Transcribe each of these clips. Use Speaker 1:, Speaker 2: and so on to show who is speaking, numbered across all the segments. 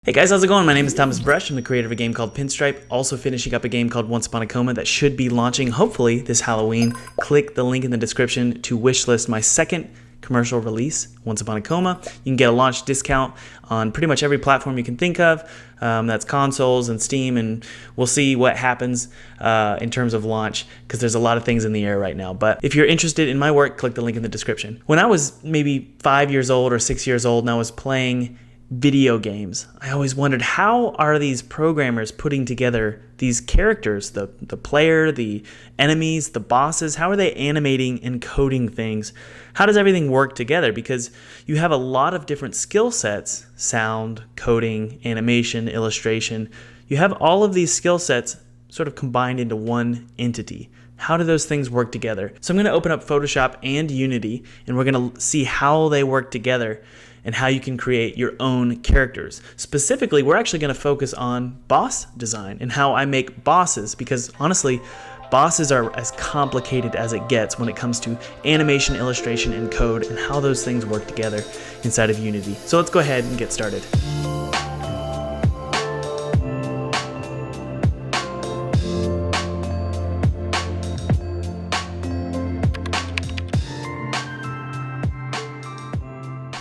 Speaker 1: Hey guys, how's it going? My name is Thomas Brush. I'm the creator of a game called Pinstripe, also finishing up a game called Once Upon a Coma that should be launching hopefully this Halloween. Click the link in the description to wishlist my second commercial release, Once Upon a Coma. You can get a launch discount on pretty much every platform you can think of. That's consoles and Steam, and we'll see what happens in terms of launch because there's a lot of things in the air right now. But if you're interested in my work, click the link in the description. When I was maybe 5 years old or 6 years old and I was playing video games, I always wondered, how are these programmers putting together these characters, the player, the enemies, the bosses? How are they animating and coding things? How does everything work together? Because you have a lot of different skill sets: sound, coding, animation, illustration. You have all of these skill sets sort of combined into one entity. How do those things work together? So I'm going to open up Photoshop and Unity, and we're going to see how they work together and how you can create your own characters. Specifically, we're actually going to focus on boss design and how I make bosses, because honestly, bosses are as complicated as it gets when it comes to animation, illustration, and code, and how those things work together inside of Unity. So let's go ahead and get started.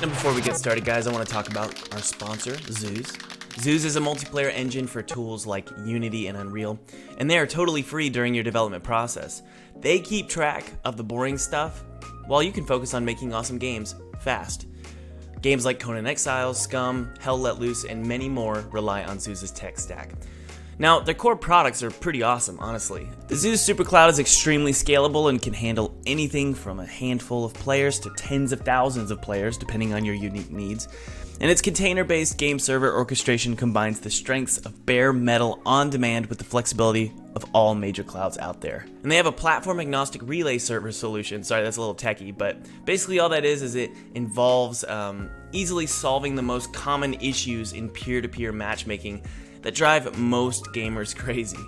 Speaker 1: And before we get started, guys, I want to talk about our sponsor, Zooz. Zooz is a multiplayer engine for tools like Unity and Unreal, and they are totally free during your development process. They keep track of the boring stuff while you can focus on making awesome games fast. Games like Conan Exiles, Scum, Hell Let Loose, and many more rely on Zooz's tech stack. Now, their core products are pretty awesome, honestly. The Zooz SuperCloud is extremely scalable and can handle anything from a handful of players to tens of thousands of players, depending on your unique needs. And its container-based game server orchestration combines the strengths of bare metal on demand with the flexibility of all major clouds out there. And they have a platform-agnostic relay server solution. Sorry, that's a little techie, but basically all that is it involves easily solving the most common issues in peer-to-peer matchmaking that drive most gamers crazy.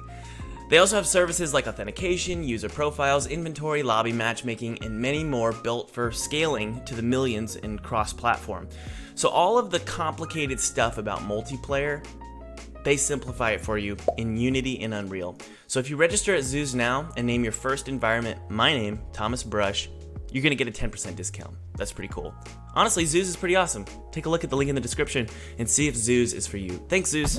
Speaker 1: They also have services like authentication, user profiles, inventory, lobby matchmaking, and many more built for scaling to the millions in cross-platform. So all of the complicated stuff about multiplayer, they simplify it for you in Unity and Unreal. So if you register at Zooz now and name your first environment my name, Thomas Brush, you're gonna get a 10% discount. That's pretty cool. Honestly, Zooz is pretty awesome. Take a look at the link in the description and see if Zooz is for you. Thanks, Zooz.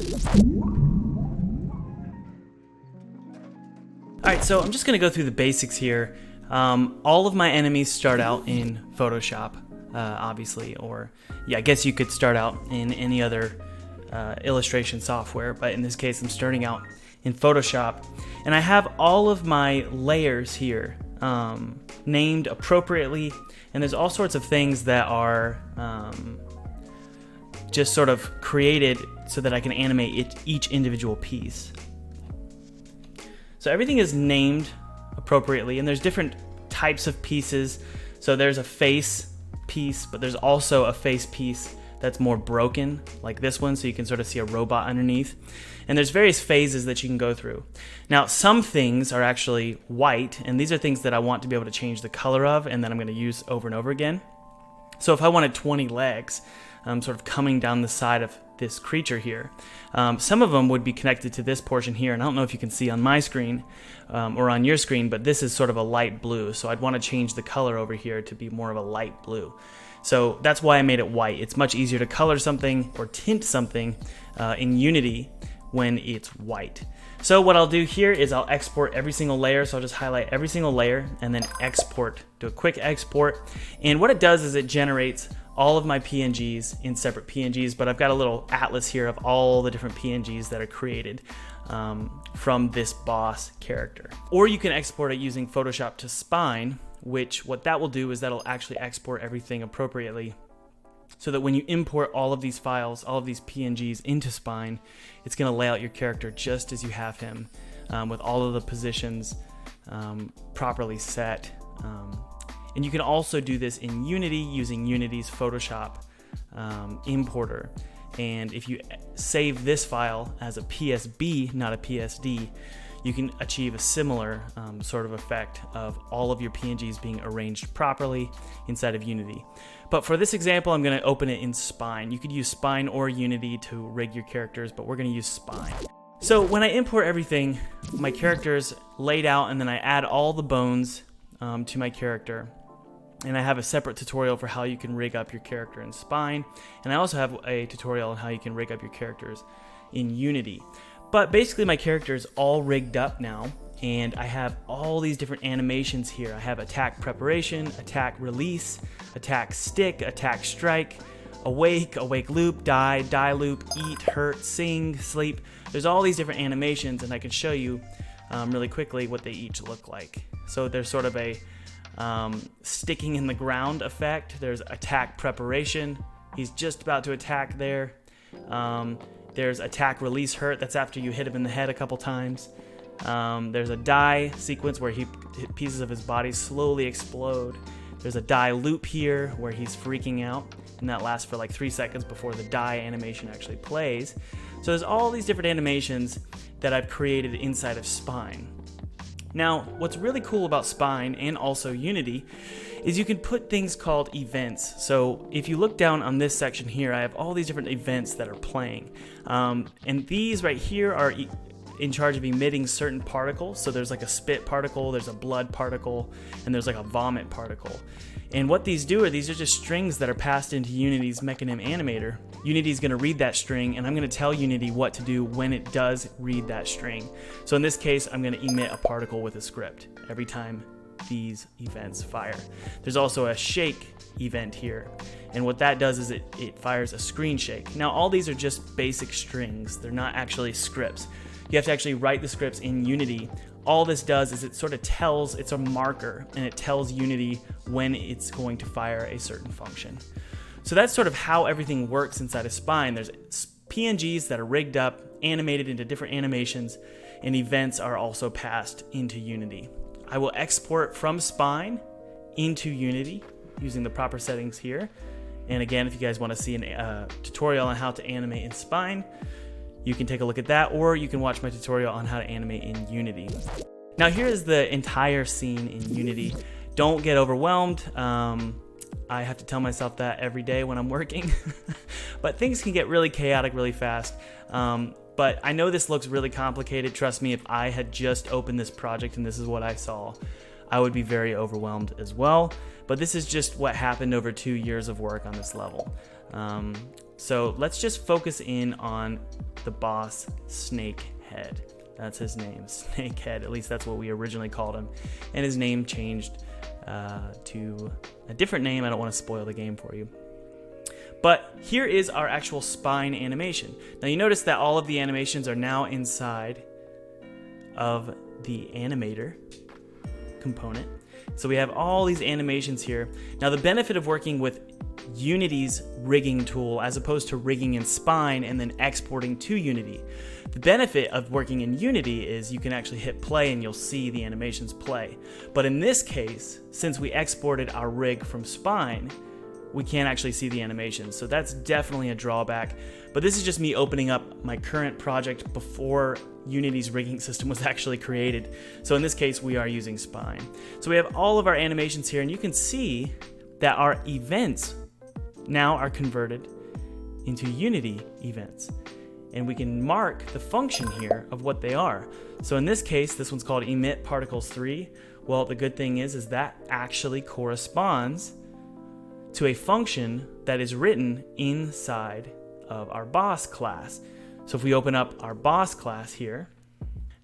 Speaker 1: Alright, so I'm just gonna go through the basics here. All of my enemies start out in Photoshop, obviously, or yeah, I guess you could start out in any other illustration software, but in this case I'm starting out in Photoshop. And I have all of my layers here named appropriately, and there's all sorts of things that are just sort of created so that I can animate each individual piece. So everything is named appropriately, and there's different types of pieces. So there's a face piece, but there's also a face piece that's more broken, like this one, so you can sort of see a robot underneath. And there's various phases that you can go through. Now, some things are actually white, and these are things that I want to be able to change the color of, and then I'm going to use over and over again. So if I wanted 20 legs sort of coming down the side of this creature here, some of them would be connected to this portion here, and I don't know if you can see on my screen or on your screen, but this is sort of a light blue, so I'd want to change the color over here to be more of a light blue. So that's why I made it white. It's much easier to color something or tint something in Unity when it's white. So what I'll do here is I'll export every single layer. So I'll just highlight every single layer and then export, do a quick export. And what it does is it generates all of my PNGs in separate PNGs, but I've got a little atlas here of all the different PNGs that are created from this boss character. Or you can export it using Photoshop to Spine, which what that will do is that'll actually export everything appropriately so that when you import all of these files, all of these PNGs into Spine, it's going to lay out your character just as you have him with all of the positions properly set. And you can also do this in Unity using Unity's Photoshop importer. And if you save this file as a PSB, not a PSD, you can achieve a similar sort of effect of all of your PNGs being arranged properly inside of Unity. But for this example, I'm going to open it in Spine. You could use Spine or Unity to rig your characters, but we're going to use Spine. So when I import everything, my character's laid out, and then I add all the bones to my character. And I have a separate tutorial for how you can rig up your character in Spine. And I also have a tutorial on how you can rig up your characters in Unity. But basically my character is all rigged up now, and I have all these different animations here. I have attack preparation, attack release, attack stick, attack strike, awake, awake loop, die loop, eat, hurt, sing, sleep. There's all these different animations, and I can show you really quickly what they each look like. So there's sort of a sticking in the ground effect. There's attack preparation. He's just about to attack there. There's attack release hurt. That's after you hit him in the head a couple times. There's a die sequence where pieces of his body slowly explode. There's a die loop here where he's freaking out, and that lasts for like 3 seconds before the die animation actually plays. So there's all these different animations that I've created inside of Spine. Now, what's really cool about Spine and also Unity is you can put things called events. So if you look down on this section here, I have all these different events that are playing. And these right here are in charge of emitting certain particles. So there's like a spit particle, there's a blood particle, and there's like a vomit particle. And what these do are these are just strings that are passed into Unity's Mechanim animator. Unity's going to read that string, and I'm going to tell Unity what to do when it does read that string. So in this case, I'm going to emit a particle with a script every time these events fire. There's also a shake event here, and what that does is it fires a screen shake. Now all these are just basic strings. They're not actually scripts. You have to actually write the scripts in Unity. All this does is it sort of tells, it's a marker, and it tells Unity when it's going to fire a certain function. So that's sort of how everything works inside of Spine. There's PNGs that are rigged up, animated into different animations, and events are also passed into Unity. I will export from Spine into Unity using the proper settings here. And again, if you guys want to see a tutorial on how to animate in Spine, you can take a look at that, or you can watch my tutorial on how to animate in Unity. Now here is the entire scene in Unity. Don't get overwhelmed. I have to tell myself that every day when I'm working. But things can get really chaotic really fast. But I know this looks really complicated. Trust me, if I had just opened this project and this is what I saw, I would be very overwhelmed as well. But this is just what happened over 2 years of work on this level. So let's just focus in on the boss Snakehead. That's his name, Snakehead. At least that's what we originally called him. And his name changed to a different name. I don't want to spoil the game for you. But here is our actual Spine animation. Now you notice that all of the animations are now inside of the animator component. So we have all these animations here. Now the benefit of working with Unity's rigging tool as opposed to rigging in Spine and then exporting to Unity. The benefit of working in Unity is you can actually hit play and you'll see the animations play. But in this case, since we exported our rig from Spine, we can't actually see the animations. So that's definitely a drawback. But this is just me opening up my current project before Unity's rigging system was actually created. So in this case, we are using Spine. So we have all of our animations here, and you can see that our events now are converted into Unity events. And we can mark the function here of what they are. So in this case, this one's called emit particles 3. Well, the good thing is that actually corresponds to a function that is written inside of our boss class. So if we open up our boss class here,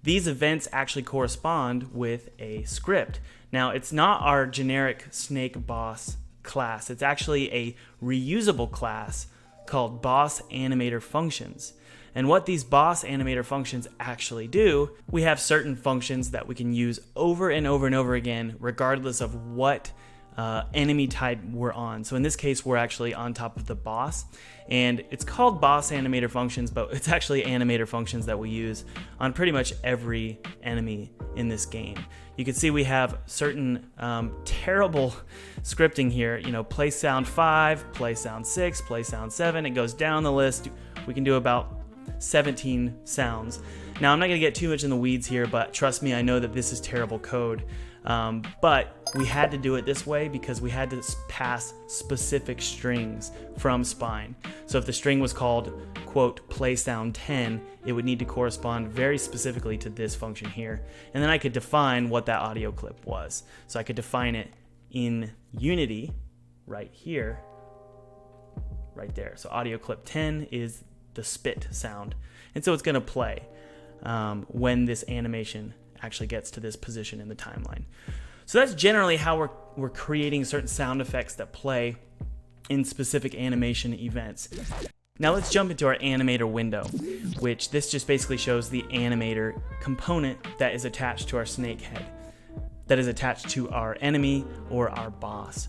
Speaker 1: these events actually correspond with a script. Now, it's not our generic snake boss class. It's actually a reusable class called boss animator functions. And what these boss animator functions actually do, we have certain functions that we can use over and over and over again, regardless of what enemy type we're on. So in this case, we're actually on top of the boss, and it's called boss animator functions, but it's actually animator functions that we use on pretty much every enemy in this game. You can see we have certain terrible scripting here, you know, play sound 5, play sound 6, play sound 7, it goes down the list. We can do about 17 sounds. Now, I'm not going to get too much in the weeds here, but trust me, I know that this is terrible code. But we had to do it this way because we had to pass specific strings from Spine. So if the string was called, quote, play sound 10, it would need to correspond very specifically to this function here. And then I could define what that audio clip was. So I could define it in Unity right here, right there. So audio clip 10 is the spit sound. And so it's going to play when this animation actually gets to this position in the timeline. So that's generally how we're creating certain sound effects that play in specific animation events. Now let's jump into our animator window, which this just basically shows the animator component that is attached to our snake head, that is attached to our enemy or our boss.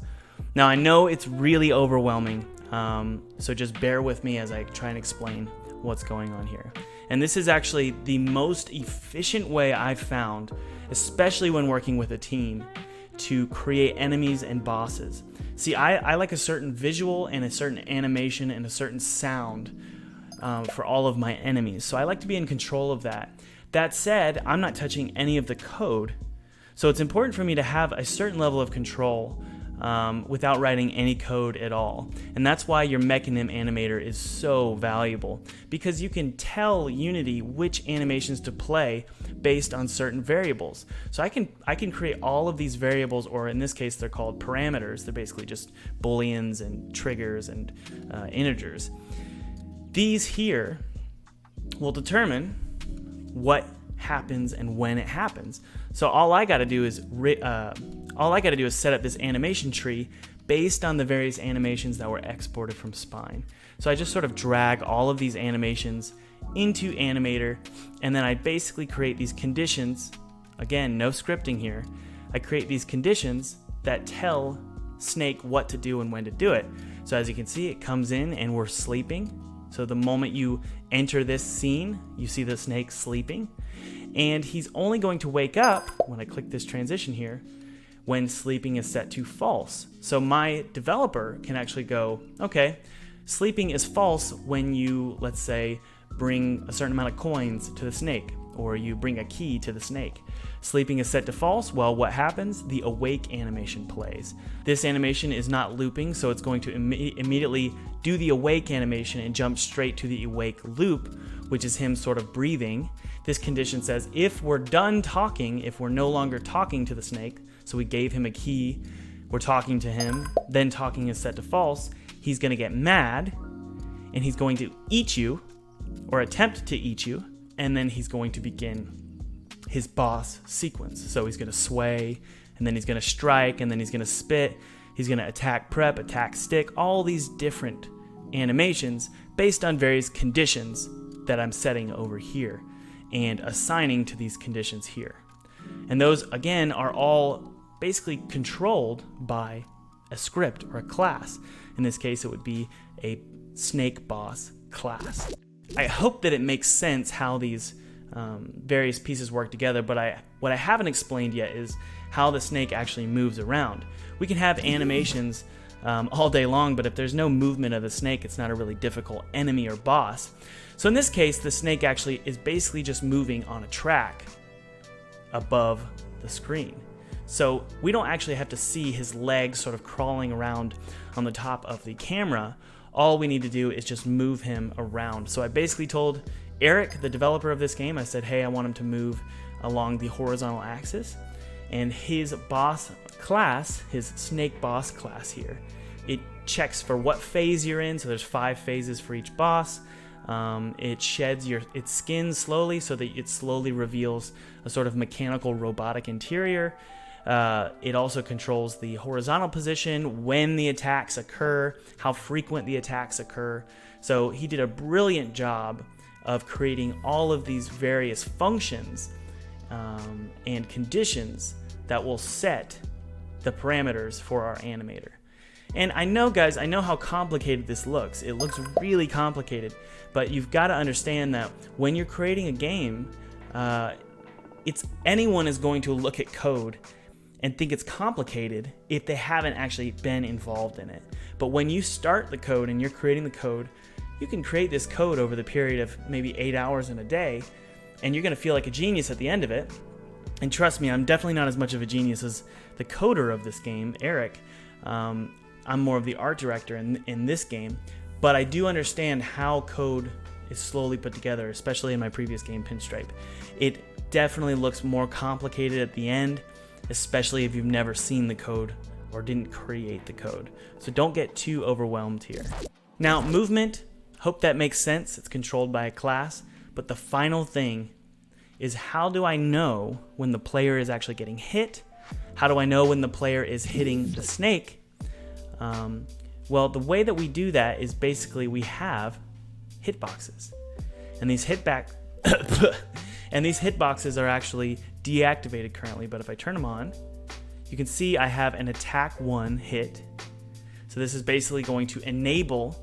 Speaker 1: Now I know it's really overwhelming, so just bear with me as I try and explain what's going on here. And this is actually the most efficient way I've found, especially when working with a team, to create enemies and bosses. See, I like a certain visual and a certain animation and a certain sound for all of my enemies. So I like to be in control of that. That said, I'm not touching any of the code. So it's important for me to have a certain level of control without writing any code at all. And that's why your Mechanim animator is so valuable, because you can tell Unity which animations to play based on certain variables. So I can create all of these variables, or in this case they're called parameters. They're basically just booleans and triggers and integers. These here will determine what happens and when it happens. So all I got to do is set up this animation tree based on the various animations that were exported from Spine. So I just sort of drag all of these animations into Animator, and then I basically create these conditions. Again, no scripting here. I create these conditions that tell Snake what to do and when to do it. So as you can see, it comes in and we're sleeping. So the moment you enter this scene, you see the snake sleeping. And he's only going to wake up, when I click this transition here, when sleeping is set to false. So my developer can actually go, okay, sleeping is false when you, let's say, bring a certain amount of coins to the snake, or you bring a key to the snake. Sleeping is set to false. Well, what happens? The awake animation plays. This animation is not looping, so it's going to immediately do the awake animation and jump straight to the awake loop, which is him sort of breathing. This condition says if we're done talking, if we're no longer talking to the snake, so we gave him a key, we're talking to him, then talking is set to false, he's going to get mad, and he's going to eat you, or attempt to eat you, and then he's going to begin his boss sequence. So he's going to sway, and then he's going to strike, and then he's going to spit, he's going to attack prep, attack stick, all these different animations based on various conditions that I'm setting over here and assigning to these conditions here. And those, again, are all basically controlled by a script or a class. In this case, it would be a snake boss class. I hope that it makes sense how these various pieces work together, but what I haven't explained yet is how the snake actually moves around. We can have animations all day long, but if there's no movement of the snake, it's not a really difficult enemy or boss. So in this case, the snake actually is basically just moving on a track above the screen. So we don't actually have to see his legs sort of crawling around on the top of the camera. All we need to do is just move him around. So I basically told Eric, the developer of this game, I said, hey, I want him to move along the horizontal axis. And his boss class, his snake boss class here, it checks for what phase you're in. So there's 5 phases for each boss. It sheds its skin slowly so that it slowly reveals a sort of mechanical robotic interior. It also controls the horizontal position, when the attacks occur, how frequent the attacks occur. So he did a brilliant job of creating all of these various functions and conditions that will set the parameters for our animator. And I know, guys, I know how complicated this looks. It looks really complicated, but you've got to understand that when you're creating a game, anyone is going to look at code and think it's complicated if they haven't actually been involved in it. But when you start the code and you're creating the code, you can create this code over the period of maybe 8 hours in a day, and you're going to feel like a genius at the end of it. And trust me, I'm definitely not as much of a genius as the coder of this game, Eric. I'm more of the art director in this game, but I do understand how code is slowly put together, especially in my previous game, Pinstripe. It definitely looks more complicated at the end, especially if you've never seen the code or didn't create the code. So don't get too overwhelmed here. Now, movement, hope that makes sense. It's controlled by a class, but the final thing is, how do I know when the player is actually getting hit? How do I know when the player is hitting the snake? Well, the way that we do that is basically we have hitboxes, and these hitboxes are actually deactivated currently. But if I turn them on, you can see I have an attack 1 hit. So this is basically going to enable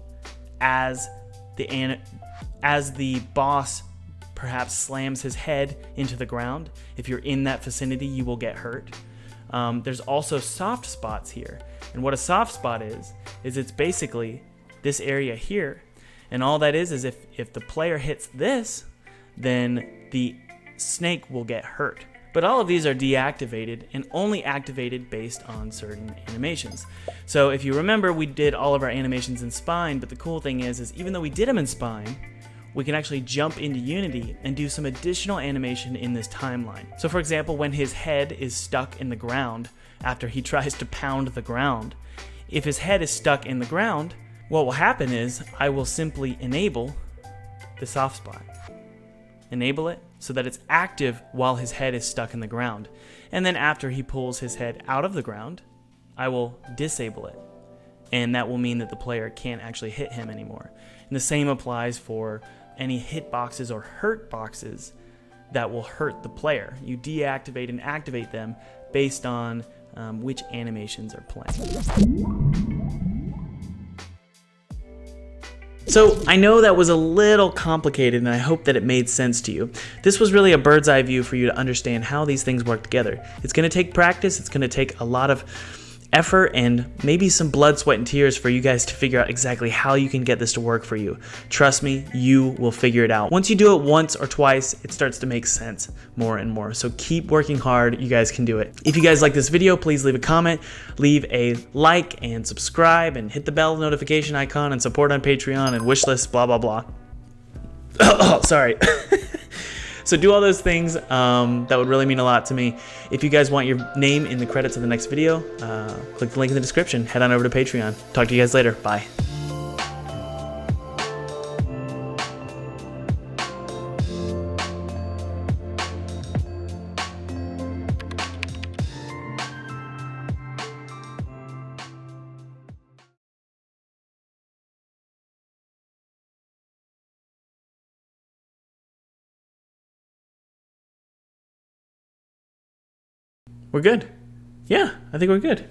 Speaker 1: as the boss perhaps slams his head into the ground. If you're in that vicinity, you will get hurt. There's also soft spots here. And what a soft spot is it's basically this area here. And all that is if the player hits this, then the snake will get hurt. But all of these are deactivated and only activated based on certain animations. So if you remember, we did all of our animations in Spine, but the cool thing is even though we did them in Spine, we can actually jump into Unity and do some additional animation in this timeline. So for example, when his head is stuck in the ground after he tries to pound the ground, if his head is stuck in the ground, what will happen is I will simply enable the soft spot. Enable it so that it's active while his head is stuck in the ground. And then after he pulls his head out of the ground, I will disable it. And that will mean that the player can't actually hit him anymore. And the same applies for any hitboxes or hurt boxes that will hurt the player. You deactivate and activate them based on which animations are playing. So I know that was a little complicated, and I hope that it made sense to you. This was really a bird's eye view for you to understand how these things work together. It's going to take practice. It's going to take a lot of effort and maybe some blood, sweat, and tears for you guys to figure out exactly how you can get this to work for you. Trust me, you will figure it out. Once you do it once or twice, it starts to make sense more and more. So keep working hard. You guys can do it. If you guys like this video, please leave a comment, leave a like, and subscribe, and hit the bell notification icon, and support on Patreon and wishlist, blah, blah, blah. Oh, sorry. So do all those things. That would really mean a lot to me. If you guys want your name in the credits of the next video, click the link in the description. Head on over to Patreon. Talk to you guys later. Bye. We're good. Yeah, I think we're good.